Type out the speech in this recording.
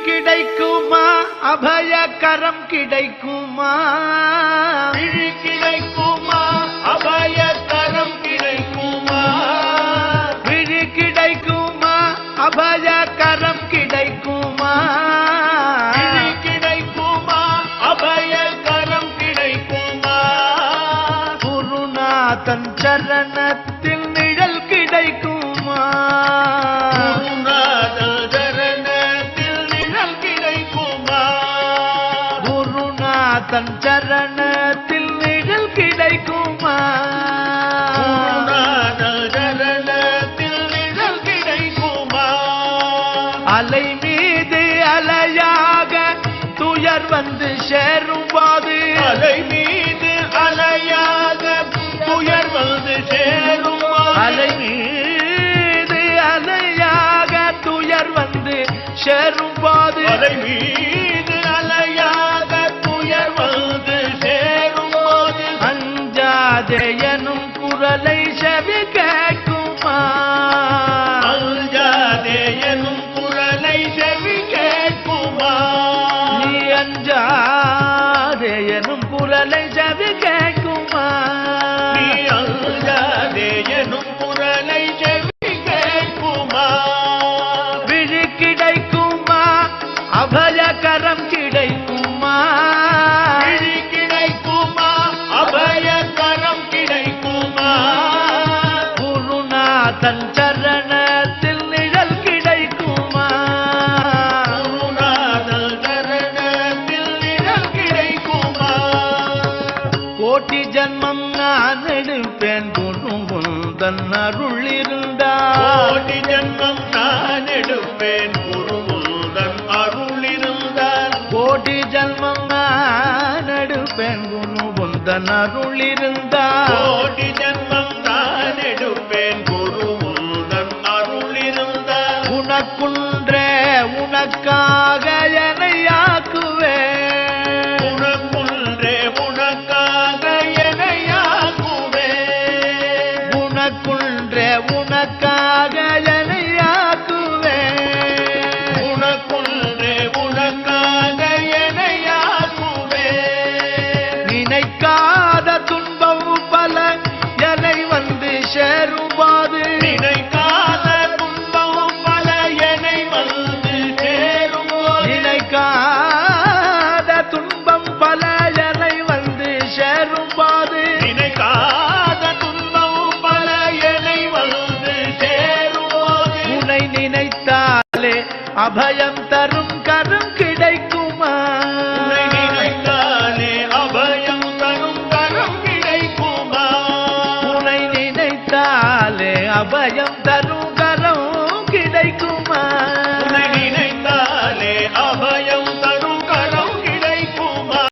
கிடைக்குமா அபயகரம் கிடைக்குமா கிடைக்குமா அபயகரம் கிடைக்குமா கிடைக்குமா அபயகரம் கிடைக்குமா கிடைக்குமா அபயகரம் கிடைக்குமா குருநாதன் சரணத்தில் நிழல் கிடைக்குமா தன் சரணத்தில் நிழல் கிடைக்குமா சரணத்தில் நிழல் கிடைக்குமா அலை மீது அலையாக துயர் வந்து சேரும்போது அலை மீது அலையாக துயர் வந்து சேரும் அலை மீது அலையாக துயர் வந்து சேரும்போது அலை மீது அலையாக துயர் வந்து சேரும் போது அஞ்சாதே எனும் குரலை செவி கேட்குமா அஞ்சாதே எனும் குரலை செவி கேட்குமா நீ அஞ்சாதே எனும் குரலை செவி கேட்குமா நீ அஞ்சாதே எனும் குரலை செவி கேட்குமா விழி கிடைக்குமா அபயகரம் கிடைக்குமா விழி கிடைக்குமா அபயகரம் கிடைக்குமா குருநாதன் சரணத்தில் நிழல் கிடைக்குமா குருநாதன் சரணத்தில் நிழல் கிடைக்குமா கோட்டி ஜன்மம் நான் எடுப்பேன் குருமுந்தன் அருள் இருந்தால் கோடி ஜன்மம் நான் எடுப்பேன் குருமுந்தன் அருள் இருந்தால் கோடி ஜன்மம் நான் எடுப்பேன் குருமுந்தன் அருள் இருந்தால் கோடி ஜன்மம் நான் எடுப்பேன் குருமுந்தன் அருள் இருந்தால் உனக்குன்றே உனக்காக என்னையாக்குவேன் உனக்குன்றே உனக்காக என்னையாக்குவேன் உனக்குன்றே உனக்காக என்னையாக்குவேன் உனக்குன்றே உனக்காக என்னையாக்குவேன் நினைக்காத துன்பம் பல என்னை வந்து சேரும்போது நினைக்காத துன்பம் பல என்னை வந்து சேரும் நினைக்காத துன்பம் பல என்னை வந்து சேரும்போது நினைக்காத துன்பம் பல என்னை வந்து சேரும் உன்னை நினைத்தாலே அபயம் தரும் கரம் கிடைக்குமா உன்னை நினைத்தாலே அபயம் தரும் கரம் கிடைக்குமா உன்னை நினைத்தாலே அபயம்